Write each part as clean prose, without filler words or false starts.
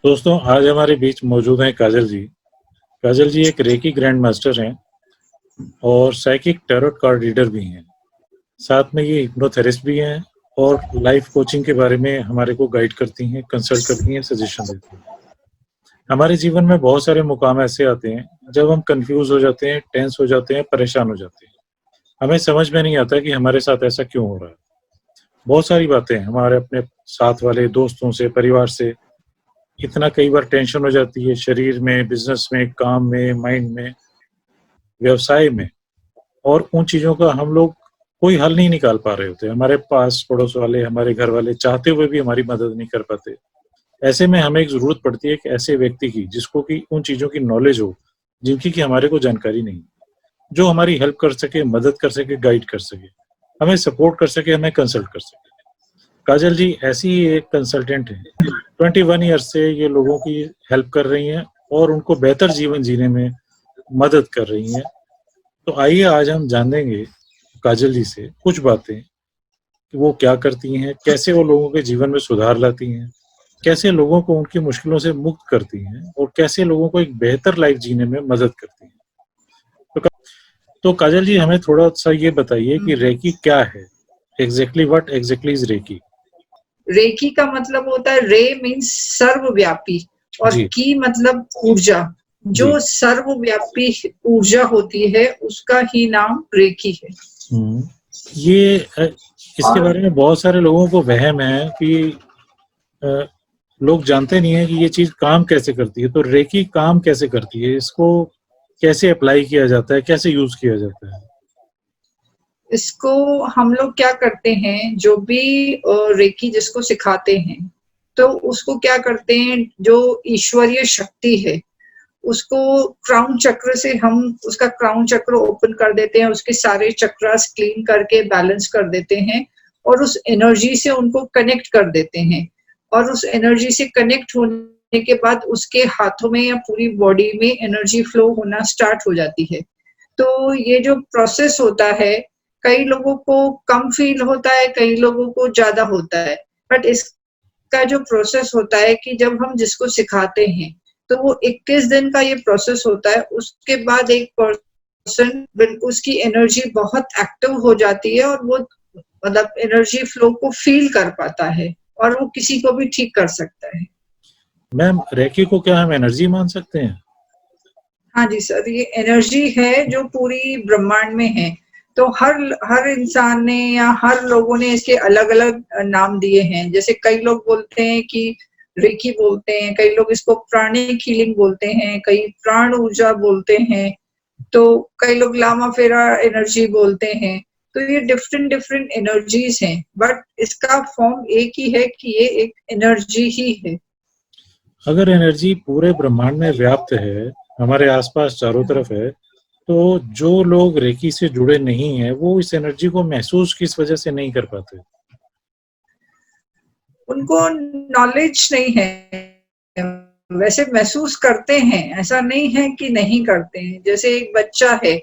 दोस्तों, आज हमारे बीच मौजूद हैं काजल जी। काजल जी एक रेकी ग्रैंड मास्टर हैं और साइकिक टैरोट कार्ड रीडर भी हैं। साथ में ये हिप्नोथेरेपिस्ट भी हैं और लाइफ कोचिंग के बारे में हमारे को गाइड करती हैं, कंसल्ट करती हैं, सजेशन देती हैं। हमारे जीवन में बहुत सारे मुकाम ऐसे आते हैं जब हम कंफ्यूज हो जाते हैं, टेंस हो जाते हैं, परेशान हो जाते हैं। हमें समझ में नहीं आता कि हमारे साथ ऐसा क्यों हो रहा है। बहुत सारी बातें हमारे अपने साथ वाले दोस्तों से, परिवार से इतना कई बार टेंशन हो जाती है, शरीर में, बिजनेस में, काम में, माइंड में, व्यवसाय में, और उन चीज़ों का हम लोग कोई हल नहीं निकाल पा रहे होते। हमारे पास पड़ोस वाले, हमारे घर वाले चाहते हुए भी हमारी मदद नहीं कर पाते। ऐसे में हमें एक ज़रूरत पड़ती है एक ऐसे व्यक्ति की जिसको कि उन चीज़ों की नॉलेज हो, जिनकी कि हमारे को जानकारी नहीं, जो हमारी हेल्प कर सके, मदद कर सके, गाइड कर सके, हमें सपोर्ट कर सके, हमें कंसल्ट कर सके। काजल जी ऐसी ही एक कंसल्टेंट हैं। 21 ईयर्स से ये लोगों की हेल्प कर रही हैं और उनको बेहतर जीवन जीने में मदद कर रही हैं। तो आइए आज हम जानेंगे काजल जी से कुछ बातें कि वो क्या करती हैं, कैसे वो लोगों के जीवन में सुधार लाती हैं, कैसे लोगों को उनकी मुश्किलों से मुक्त करती हैं और कैसे लोगों को एक बेहतर लाइफ जीने में मदद करती हैं। तो, तो काजल जी हमें थोड़ा सा ये बताइए कि रेकी क्या है? Exactly what exactly is reiki? Reiki का मतलब होता है, रे मीन्स सर्वव्यापी और जी की मतलब ऊर्जा। जो जी। सर्वव्यापी ऊर्जा होती है उसका ही नाम रेकी है। ये इसके और बारे में बहुत सारे लोगों को वहम है कि अ, लोग जानते नहीं है कि ये चीज काम कैसे करती है। तो रेकी काम कैसे करती है, इसको कैसे अप्लाई किया जाता है, कैसे यूज किया जाता है? इसको हम लोग क्या करते हैं, जो भी रेकी जिसको सिखाते हैं तो उसको क्या करते हैं, जो ईश्वरीय शक्ति है उसको क्राउन चक्र से हम उसका क्राउन चक्र ओपन कर देते हैं, उसके सारे चक्रास क्लीन करके बैलेंस कर देते हैं और उस एनर्जी से उनको कनेक्ट कर देते हैं। और उस एनर्जी से कनेक्ट होने के बाद उसके हाथों में या पूरी बॉडी में एनर्जी फ्लो होना स्टार्ट हो जाती है। तो ये जो प्रोसेस होता है, कई लोगों को कम फील होता है, कई लोगों को ज्यादा होता है। बट इसका जो प्रोसेस होता है कि जब हम जिसको सिखाते हैं तो वो 21 दिन का ये प्रोसेस होता है। उसके बाद एक पर्सन उसकी एनर्जी बहुत एक्टिव हो जाती है और वो मतलब एनर्जी फ्लो को फील कर पाता है और वो किसी को भी ठीक कर सकता है। मैम, रेकी को क्या हम एनर्जी मान सकते हैं? हाँ जी सर, ये एनर्जी है जो पूरी ब्रह्मांड में है। तो हर हर इंसान ने या हर लोगों ने इसके अलग अलग नाम दिए हैं। जैसे कई लोग बोलते हैं कि रेकी बोलते हैं, कई लोग इसको प्राणिक हीलिंग बोलते हैं, कई प्राण ऊर्जा बोलते हैं, तो कई लोग लामा फेरा एनर्जी बोलते हैं। तो ये डिफरेंट डिफरेंट एनर्जीज हैं, बट इसका फॉर्म एक ही है कि ये एक एनर्जी ही है। अगर एनर्जी पूरे ब्रह्मांड में व्याप्त है, हमारे आसपास चारों तरफ है, तो जो लोग रेकी से जुड़े नहीं हैं वो इस एनर्जी को महसूस किस वजह से नहीं कर पाते? उनको नॉलेज नहीं है। वैसे महसूस करते हैं, ऐसा नहीं है कि नहीं करते हैं। जैसे एक बच्चा है,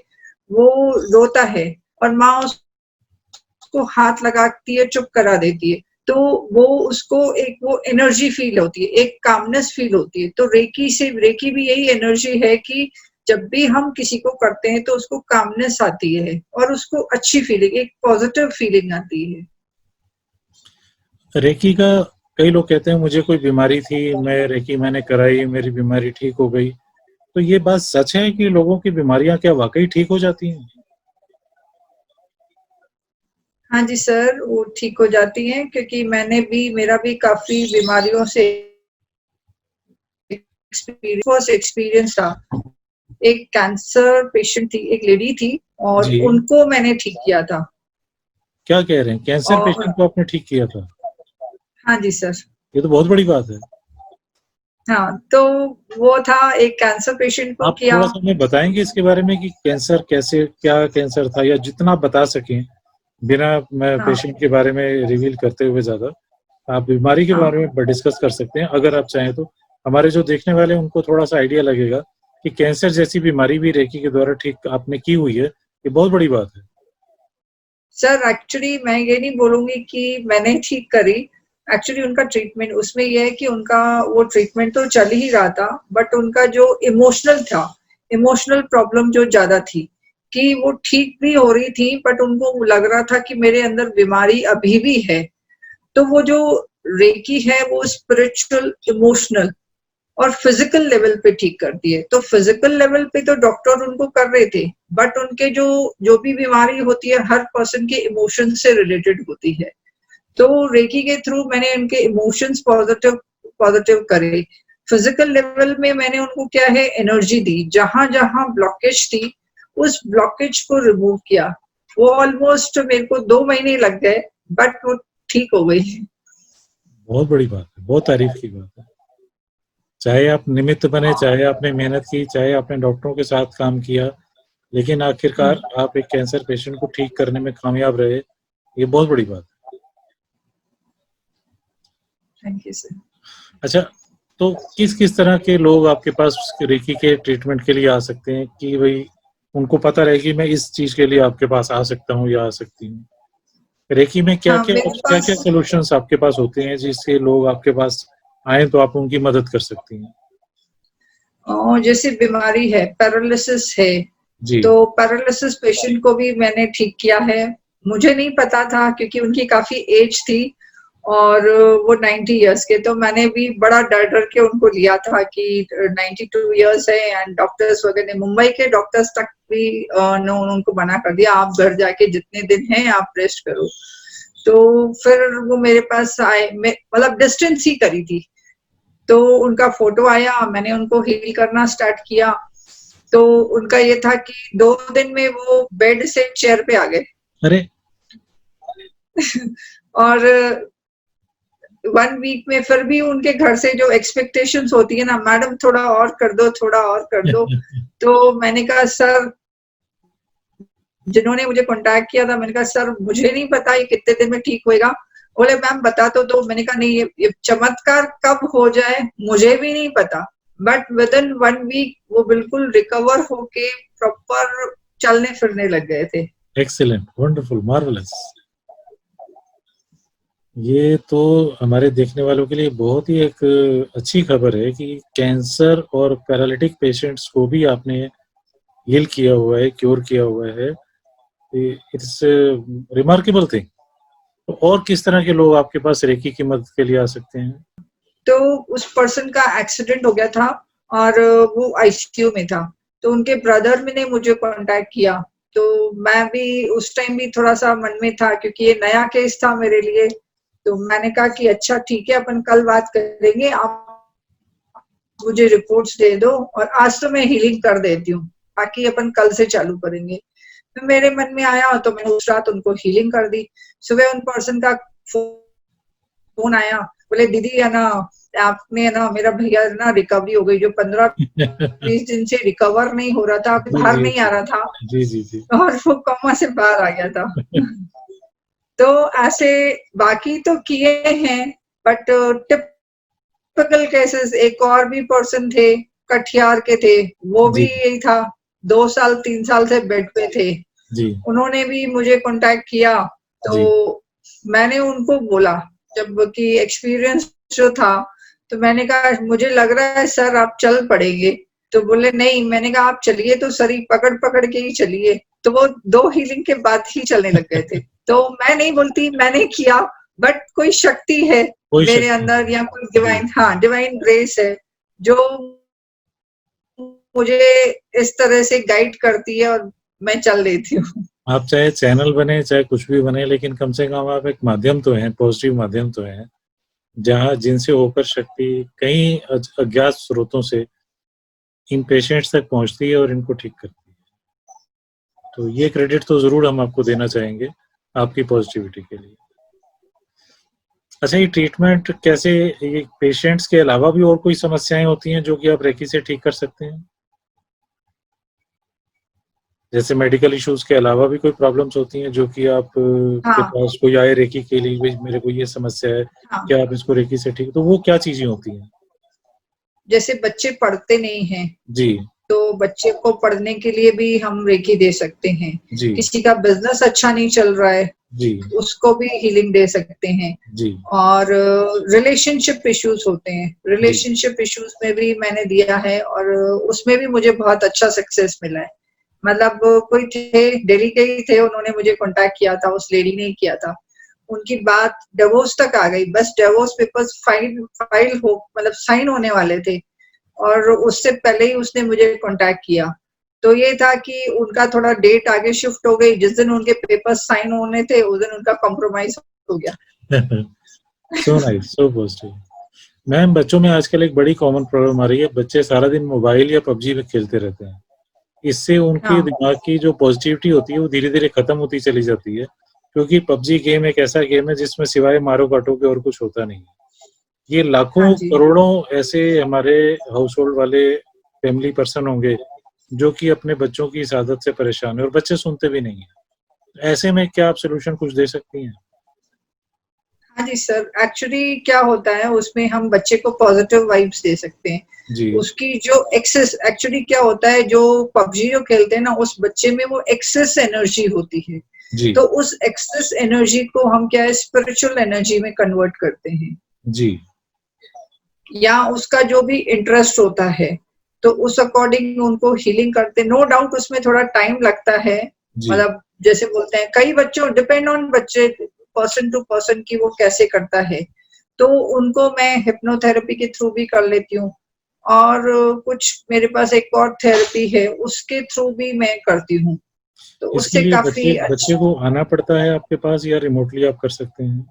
वो रोता है और माँ उसको हाथ लगाती है, चुप करा देती है, तो वो उसको एक वो एनर्जी फील होती है, एक कामनेस फील होती है। तो रेकी भी यही एनर्जी है कि जब भी हम किसी को करते हैं तो उसको कामनेस आती है और उसको अच्छी फीलिंग, एक पॉजिटिव फीलिंग आती है। रेकी का कई लोग कहते हैं मुझे कोई बीमारी थी, मैंने कराई, मेरी बीमारी ठीक हो गई। तो ये बात सच है कि लोगों की बीमारियां क्या वाकई ठीक हो जाती हैं? हाँ जी सर, वो ठीक हो जाती हैं, क्योंकि मेरा भी काफी बीमारियों से एक्सपीरियंस था। एक कैंसर पेशेंट थी, एक लेडी थी, और जी। उनको मैंने ठीक किया था। क्या कह रहे हैं, कैंसर और पेशेंट को आपने ठीक किया था? हाँ जी सर। ये तो बहुत बड़ी बात है। हाँ, तो वो था, एक कैंसर पेशेंट को आप किया। थोड़ा सा हमें बताएंगे इसके बारे में कि कैंसर कैसे, क्या कैंसर था, या जितना आप बता सकें, बिना मैं हाँ पेशेंट के बारे में रिवील करते हुए ज्यादा। आप बीमारी के बारे हाँ में डिस्कस कर सकते हैं अगर आप चाहें तो। हमारे जो देखने वाले हैं उनको थोड़ा सा आइडिया लगेगा कि कैंसर जैसी बीमारी भी रेकी के द्वारा ठीक आपने की हुई है। ये बहुत बड़ी बात है। सर, एक्चुअली मैं ये नहीं बोलूंगी कि मैंने ठीक करी। एक्चुअली उनका ट्रीटमेंट उसमें यह है कि उनका वो ट्रीटमेंट तो चल ही रहा था, बट उनका जो इमोशनल था, इमोशनल प्रॉब्लम जो ज्यादा थी कि वो ठीक भी हो रही थी, बट उनको लग रहा था कि मेरे अंदर बीमारी अभी भी है। तो वो जो रेकी है वो स्पिरिचुअल, इमोशनल और फिजिकल लेवल पे ठीक करती है। तो फिजिकल लेवल पे तो डॉक्टर उनको कर रहे थे, बट उनके जो भी बीमारी होती है हर पर्सन के इमोशन से रिलेटेड होती है। तो रेकी के थ्रू मैंने उनके इमोशंस पॉजिटिव पॉजिटिव करे। फिजिकल लेवल में मैंने उनको क्या है एनर्जी दी, जहां जहां ब्लॉकेज थी उस ब्लॉकेज को रिमूव किया। वो ऑलमोस्ट मेरे को 2 महीने लग गए, बट वो ठीक हो गई। बहुत बड़ी बात है, बहुत तारीफ की बात है। चाहे आप निमित्त बने, चाहे आपने मेहनत की, चाहे आपने डॉक्टरों के साथ काम किया, लेकिन आखिरकार आप एक कैंसर पेशेंट को ठीक करने में कामयाब रहे, ये बहुत बड़ी बात है। Thank you sir. अच्छा, तो किस किस तरह के लोग आपके पास रेकी के ट्रीटमेंट के लिए आ सकते हैं कि भाई उनको पता रहे कि मैं इस चीज के लिए आपके पास आ सकता हूँ या आ सकती हूँ? रेकी में क्या हाँ, क्या मेरे क्या क्या पास सोल्यूशंस आपके पास होते हैं जिससे लोग आपके पास आए तो आप उनकी मदद कर सकती हैं? जैसे बीमारी है, पैरालिसिस है, जी। तो पैरालिसिस पेशेंट को भी मैंने ठीक किया है। मुझे नहीं पता था क्योंकि उनकी काफी एज थी और वो 90 इयर्स के, तो मैंने भी बड़ा डर डर के उनको लिया था कि 92 इयर्स है, एंड डॉक्टर्स वगैरह मुंबई के डॉक्टर्स तक भी उनको मना कर दिया, आप घर जाके जितने दिन हैं आप रेस्ट करो। तो फिर वो मेरे पास आए, मतलब डिस्टेंस ही करी थी, तो उनका फोटो आया, मैंने उनको हील करना स्टार्ट किया। तो उनका ये था कि 2 दिन में वो बेड से चेयर पे आ गए। अरे और 1 वीक में फिर भी उनके घर से जो एक्सपेक्टेशंस होती है ना, मैडम थोड़ा और कर दो, थोड़ा और कर दो। तो मैंने कहा सर, जिन्होंने मुझे कांटेक्ट किया था, मैंने कहा सर मुझे नहीं पता ये कितने दिन में ठीक होएगा। बोले मैम बता तो दो। मैंने कहा नहीं, ये चमत्कार कब हो जाए मुझे भी नहीं पता, बट विद इन 1 वीक वो बिल्कुल रिकवर होके प्रॉपर चलने फिरने लग गए थे। Excellent, wonderful, marvellous. ये तो हमारे देखने वालों के लिए बहुत ही एक अच्छी खबर है कि कैंसर और पैरालिटिक पेशेंट्स को भी आपने हील किया हुआ है, क्योर किया हुआ है। It's remarkable thing. तो और किस तरह के लोग आपके पास रेकी की मदद के लिए आ सकते हैं? तो उस पर्सन का एक्सीडेंट हो गया था और वो आईसीयू में था, तो उनके ब्रदर ने मुझे कांटेक्ट किया। तो मैं भी उस टाइम भी थोड़ा सा मन में था क्योंकि ये नया केस था मेरे लिए। तो मैंने कहा कि अच्छा ठीक है, अपन कल बात करेंगे, आप मुझे रिपोर्ट्स दे दो और आज तो मैं हीलिंग कर देती हूँ, बाकी अपन कल से चालू करेंगे। तो मेरे मन में आया तो मैंने उस रात उनको हीलिंग कर दी। सुबह उन पर्सन का फोन आया, बोले दीदी है ना, आपने है ना, मेरा भैया ना रिकवरी हो गई, जो 15-20 दिन से रिकवर नहीं हो रहा था, जी बाहर जी नहीं आ रहा था जी जी जी। और वो कोमा से बाहर आ गया था। तो ऐसे बाकी तो किए हैं, बट टिपिकल केसेस एक और भी पर्सन थे, कटिहार के थे, वो भी जी यही था, 2 साल 3 साल से बेड पे थे। जी उन्होंने भी मुझे कांटेक्ट किया। तो जी मैंने उनको बोला, जब कि एक्सपीरियंस जो था, तो मैंने कहा मुझे लग रहा है सर आप चल पड़ेंगे। तो बोले नहीं। मैंने कहा आप चलिए तो सही, पकड़ पकड़ के ही चलिए। तो वो 2 हीलिंग के बाद ही चलने लग गए थे। तो मैं नहीं बोलती मैंने किया, बट कोई शक्ति है कोई मेरे शक अंदर, या कोई नहीं। जी डिवाइन, हाँ डिवाइन ग्रेस है जो मुझे इस तरह से गाइड करती है और मैं चल लेती हूँ। आप चाहे चैनल बने, चाहे कुछ भी बने, लेकिन कम से कम आप एक माध्यम तो हैं, पॉजिटिव माध्यम तो हैं, जहाँ जिनसे होकर शक्ति कई अज्ञात स्रोतों से इन पेशेंट्स तक पहुंचती है और इनको ठीक करती है। तो ये क्रेडिट तो जरूर हम आपको देना चाहेंगे आपकी पॉजिटिविटी के लिए। अच्छा, ये ट्रीटमेंट कैसे, ये पेशेंट्स के अलावा भी और कोई समस्याएं होती हैं जो कि आप रेकी से ठीक कर सकते हैं? जैसे मेडिकल इश्यूज के अलावा भी कोई प्रॉब्लम्स होती हैं जो कि आप के हाँ पास कोई आए रेकी के लिए, भाई मेरे को ये समस्या है, हाँ, क्या आप इसको रेकी से ठीक, तो वो क्या चीजें होती हैं? जैसे बच्चे पढ़ते नहीं हैं, जी तो बच्चे को पढ़ने के लिए भी हम रेकी दे सकते हैं। जी किसी का बिजनेस अच्छा नहीं चल रहा है, जी उसको भी हीलिंग दे सकते हैं। जी और रिलेशनशिप इश्यूज होते हैं, जी रिलेशनशिप इश्यूज में भी मैंने दिया है और उसमें भी मुझे बहुत अच्छा सक्सेस मिला है। मतलब कोई थे, दिल्ली के ही थे, उन्होंने मुझे कांटेक्ट किया था, उस लेडी ने ही किया था। उनकी बात डिवोर्स तक आ गई, बस डिवोर्स पेपर्स फाइल हो मतलब साइन होने वाले थे और उससे पहले ही उसने मुझे कांटेक्ट किया। तो ये था कि उनका थोड़ा डेट आगे शिफ्ट हो गई, जिस दिन उनके पेपर्स साइन होने थे उस दिन उनका कॉम्प्रोमाइज हो गया। So nice, so positive. Ma'am, बच्चों में आजकल एक बड़ी कॉमन प्रॉब्लम आ रही है, बच्चे सारा दिन मोबाइल या पबजी में खेलते रहते हैं। इससे उनके हाँ दिमाग की जो पॉजिटिविटी होती है वो धीरे धीरे खत्म होती चली जाती है, क्योंकि पबजी गेम एक ऐसा गेम है जिसमें सिवाय मारो काटो के और कुछ होता नहीं है। ये हाँ लाखों जी। करोड़ों ऐसे हमारे हाउस होल्ड वाले फैमिली पर्सन होंगे जो कि अपने बच्चों की इस आदत से परेशान है और बच्चे सुनते भी नहीं है। ऐसे में क्या आप सोल्यूशन कुछ दे सकती हैं? हाँ जी सर, एक्चुअली क्या होता है उसमें हम बच्चे को पॉजिटिव वाइब्स दे सकते हैं। जी उसकी जो एक्सेस, एक्चुअली क्या होता है, जो पबजी जो खेलते हैं ना, उस बच्चे में वो एक्सेस एनर्जी होती है। जी तो उस एक्सेस एनर्जी को हम क्या है स्पिरिचुअल एनर्जी में कन्वर्ट करते हैं, जी या उसका जो भी इंटरेस्ट होता है तो उस अकॉर्डिंग उनको हीलिंग करते। नो डाउट उसमें थोड़ा टाइम लगता है, जी मतलब जैसे बोलते हैं कई बच्चों, डिपेंड ऑन बच्चे, पर्सन टू पर्सन की वो कैसे करता है। तो उनको मैं हिप्नोथेरेपी के थ्रू भी कर लेती हूँ और कुछ मेरे पास एक और थेरेपी है उसके थ्रू भी मैं करती हूँ, तो इसके उससे लिए काफी बच्चे बच्चे अच्छा। को आना पड़ता है आपके पास या रिमोटली आप कर सकते हैं?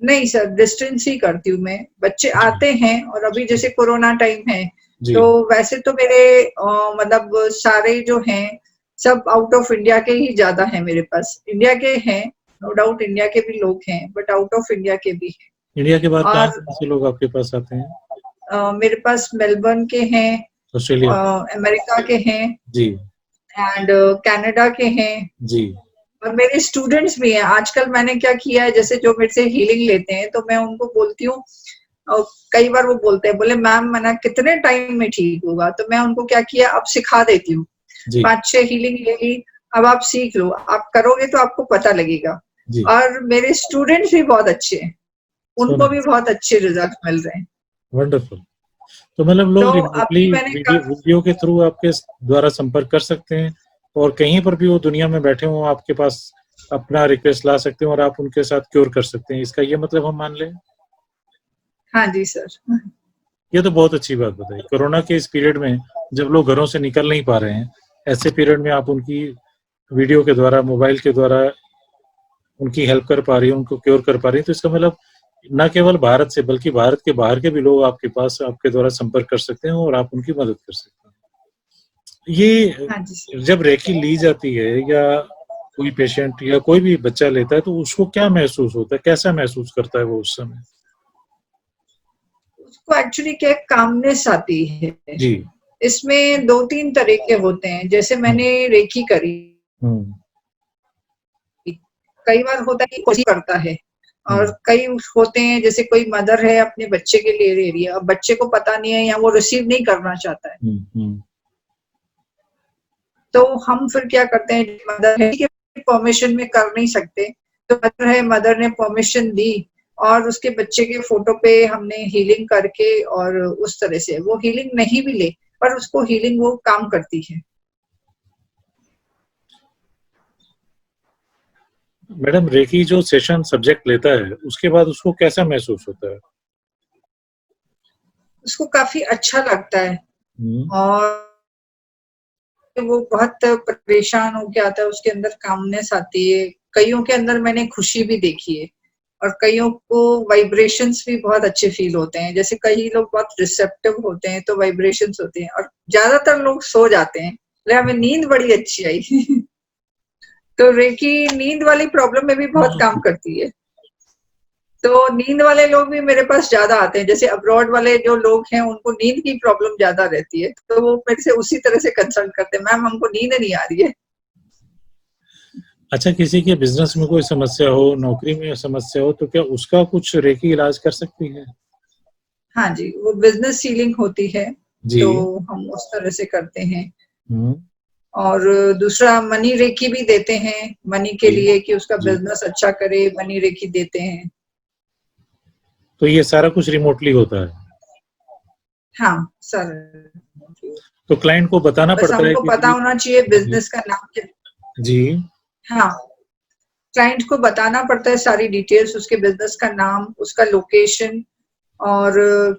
नहीं सर, डिस्टेंस ही करती हूँ मैं। बच्चे जी आते हैं और अभी जैसे कोरोना टाइम है जी तो वैसे तो मेरे मतलब सारे जो हैं सब आउट ऑफ इंडिया के ही ज्यादा हैं मेरे पास। इंडिया के हैं, नो डाउट इंडिया के भी लोग हैं, बट आउट ऑफ इंडिया के भी हैं। इंडिया के बाहर कहाँ और से लोग आपके पास आते हैं? मेरे पास मेलबर्न के हैं, ऑस्ट्रेलिया? अमेरिका के हैं जी एंड कनाडा के हैं जी और मेरे स्टूडेंट्स भी हैं। आजकल मैंने क्या किया है, जैसे जो मेरे से हीलिंग लेते हैं तो मैं उनको बोलती हूँ, और कई बार वो बोलते हैं, बोले मैम मना कितने टाइम में ठीक होगा, तो मैं उनको क्या किया अब सिखा देती हूँ। जी 5-6 हीलिंग ले ली, अब आप सीख लो, आप करोगे तो आपको पता लगेगा। जी। और मेरे स्टूडेंट्स भी बहुत अच्छे हैं, सो उनको भी नाइस, बहुत अच्छे रिजल्ट मिल रहे हैं। वंडरफुल। तो मतलब तो लोग रिमोटली अभी मैंने वीडियो वीडियो के थ्रू आपके द्वारा संपर्क कर सकते हैं और कहीं पर भी वो दुनिया में बैठे हों आपके पास अपना रिक्वेस्ट ला सकते हैं और आप उनके साथ क्योर कर सकते हैं, इसका ये मतलब हम मान लें? हाँ जी सर। ये तो बहुत अच्छी बात बताई। कोरोना के इस पीरियड में जब लोग घरों से निकल नहीं पा रहे हैं, ऐसे पीरियड में आप उनकी वीडियो के द्वारा, मोबाइल के द्वारा उनकी हेल्प कर पा रही है, उनको क्योर कर पा रही है, तो इसका मतलब न केवल भारत से बल्कि भारत के बाहर के भी लोग आपके पास आपके द्वारा संपर्क कर सकते हैं और आप उनकी मदद कर सकते हैं। ये हाँ जी सर। जब रेकी ली जाती है या कोई पेशेंट या कोई भी बच्चा लेता है तो उसको क्या महसूस होता है, कैसा महसूस करता है वो उस समय? उसको एक्चुअली क्या कामनेस आती है। जी। इसमें 2-3 तरीके होते हैं, जैसे हम्म मैंने रेकी करी, हम्म कई बार होता है कि कोई करता है और हम्म कई होते हैं जैसे कोई मदर है अपने बच्चे के लिए ले रही है, अब बच्चे को पता नहीं है या वो रिसीव नहीं करना चाहता है, हम्म। तो हम फिर क्या करते हैं, मदर है कि परमिशन में कर नहीं सकते, तो मदर है, मदर ने परमिशन दी और उसके बच्चे के फोटो पे हमने हीलिंग करके और उस तरह से वो हीलिंग नहीं भी ले पर उसको हीलिंग वो काम करती है। मैडम, रेकी जो सेशन सब्जेक्ट लेता है उसके बाद उसको कैसा महसूस होता है? उसको काफी अच्छा लगता है हम्म और वो बहुत परेशान होके आता है, उसके अंदर कामनेस आती है, कईयों के अंदर मैंने खुशी भी देखी है और कईयों को वाइब्रेशंस भी बहुत अच्छे फील होते हैं। जैसे कई लोग बहुत रिसेप्टिव होते हैं तो वाइब्रेशंस होते हैं और ज्यादातर लोग सो जाते हैं, ले हमें नींद बड़ी अच्छी आई। तो रेकी नींद वाली प्रॉब्लम में भी बहुत काम करती है, तो नींद वाले लोग भी मेरे पास ज्यादा आते हैं। जैसे अब्रॉड वाले जो लोग हैं उनको नींद की प्रॉब्लम ज्यादा रहती है, तो वो मेरे से उसी तरह से कंसल्ट करते हैं, मैम हमको नींद नहीं आ रही है। अच्छा, किसी के बिजनेस में कोई समस्या हो, नौकरी में समस्या हो, तो क्या उसका कुछ रेकी इलाज कर सकती है? हाँ जी, वो बिजनेस सीलिंग होती है जी। तो हम उस तरह से करते हैं। हम्म। और दूसरा मनी रेकी भी देते हैं, मनी के जी। लिए कि उसका जी। बिजनेस अच्छा करे, मनी रेकी देते हैं। तो ये सारा कुछ रिमोटली होता है, हाँ सर, तो क्लाइंट को बताना बस पड़ता है हमको कि पता भाई। होना चाहिए जी। बिजनेस का नाम क्या। जी। हाँ, क्लाइंट को बताना पड़ता है सारी डिटेल्स, उसके बिजनेस का नाम, उसका लोकेशन, और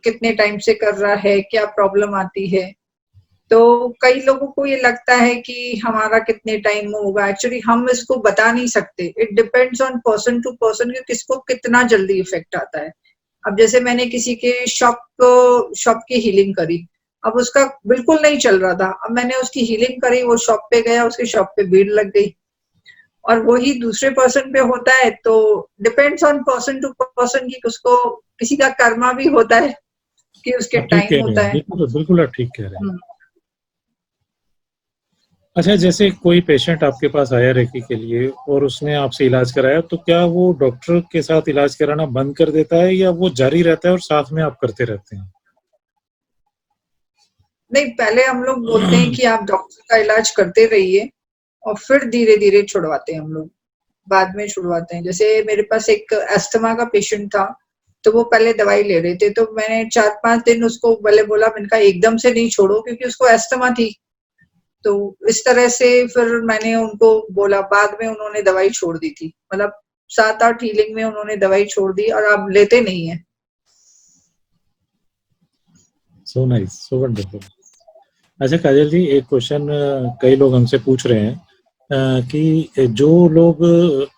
कितने टाइम से कर रहा है, क्या प्रॉब्लम आती है। तो कई लोगों को ये लगता है कि हमारा कितने टाइम में होगा, एक्चुअली हम इसको बता नहीं सकते। It depends on person to person कि किसको कितना जल्दी इफेक्ट आता है। अब जैसे मैंने किसी के शॉप की हीलिंग करी, अब उसका बिल्कुल नहीं चल रहा था, अब मैंने उसकी हीलिंग करी, वो शॉप पे गया, उसकी शॉप पे भीड़ लग गई। और वही दूसरे पर्सन पे होता है, तो depends on person to person की उसको किसी का कर्मा भी होता है कि उसके आप ठीक टाइम कह रहे होता हैं, है। बिल्कुल बिल्कुल आप ठीक कह रहे हैं। हम्म, अच्छा, जैसे कोई पेशेंट आपके पास आया रेकी के लिए और उसने आपसे इलाज कराया, तो क्या वो डॉक्टर के साथ इलाज कराना बंद कर देता है या वो जारी रहता है और साथ में आप करते रहते हैं? नहीं, पहले हम लोग बोलते हैं कि आप डॉक्टर का इलाज करते रहिए, और फिर धीरे धीरे छुड़वाते हैं हम लोग, बाद में छुड़वाते हैं। जैसे मेरे पास एक अस्थमा का पेशेंट था, तो वो पहले दवाई ले रहे थे, तो मैंने 4-5 दिन उसको पहले बोला, मैंने कहा एकदम से नहीं छोड़ो, क्योंकि उसको अस्थमा थी। तो इस तरह से फिर मैंने उनको बोला, बाद में उन्होंने दवाई छोड़ दी थी, मतलब 7-8 हीलिंग में उन्होंने दवाई छोड़ दी और अब लेते नहीं है। So nice, so wonderful. अच्छा काजल जी, एक क्वेश्चन कई लोग हमसे पूछ रहे हैं कि जो लोग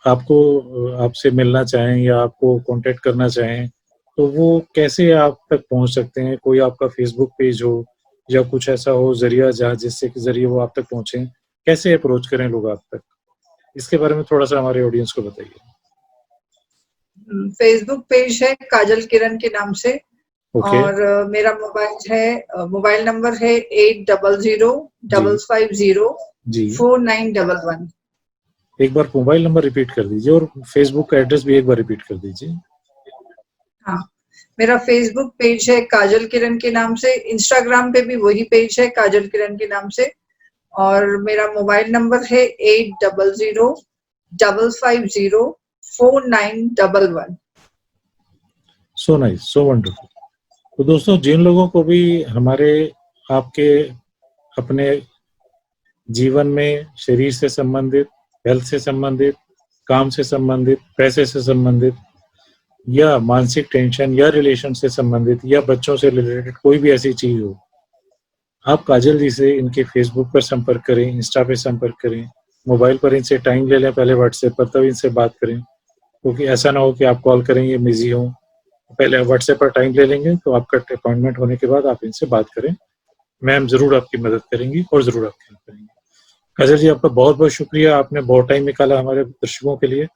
आपसे मिलना चाहें या आपको कांटेक्ट करना चाहें, तो वो कैसे आप तक पहुंच सकते हैं? कोई आपका फेसबुक पेज हो या कुछ ऐसा हो जरिया जहाँ जिससे के जरिए वो आप तक पहुंचे, कैसे अप्रोच करें लोग आप तक? इसके बारे में थोड़ा सा हमारे ऑडियंस को बताइए। फेसबुक पेज है काजल किरण के नाम से, ओके। और मेरा मोबाइल नंबर है 8000 जी। 550 जी। 4911। एक बार मोबाइल नंबर रिपीट कर दीजिए और फेसबुक का एड्रेस भी एक बार रिपीट कर दीजिए। हाँ, मेरा फेसबुक पेज है काजल किरण के नाम से, इंस्टाग्राम पे भी वही पेज है काजल किरण के नाम से, और मेरा मोबाइल नंबर है 8000 550 4911। So nice, so wonderful. तो दोस्तों, जिन लोगों को भी हमारे आपके अपने जीवन में शरीर से संबंधित, हेल्थ से संबंधित, काम से संबंधित, पैसे से संबंधित, या मानसिक टेंशन या रिलेशन से संबंधित या बच्चों से रिलेटेड कोई भी ऐसी चीज हो, आप काजल जी से इनके फेसबुक पर संपर्क करें, इंस्टा पे संपर्क करें, मोबाइल पर इनसे टाइम ले लें पहले व्हाट्सएप पर, तब इनसे बात करें। क्योंकि ऐसा ना हो कि आप कॉल करें ये बिजी हो, पहले व्हाट्सएप पर टाइम ले लेंगे, तो आपका अपॉइंटमेंट होने के बाद आप इनसे बात करें। मैम ज़रूर आपकी मदद करेंगी और ज़रूर आपकी हेल्प करेंगी। काजल जी, आपका बहुत बहुत शुक्रिया, आपने बहुत टाइम निकाला हमारे दर्शकों के लिए।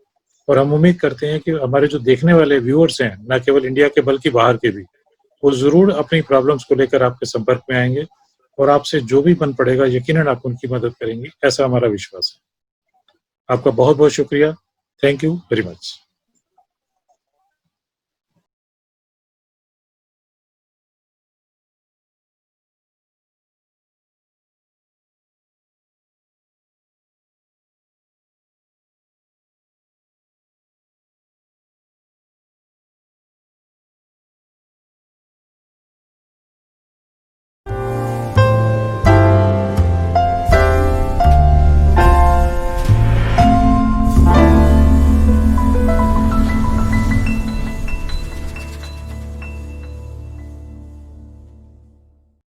और हम उम्मीद करते हैं कि हमारे जो देखने वाले व्यूअर्स हैं, न केवल इंडिया के बल्कि बाहर के भी, वो ज़रूर अपनी प्रॉब्लम्स को लेकर आपके संपर्क में आएंगे और आपसे जो भी बन पड़ेगा यकीनन आप उनकी मदद करेंगी, ऐसा हमारा विश्वास है। आपका बहुत बहुत शुक्रिया। Thank you very much.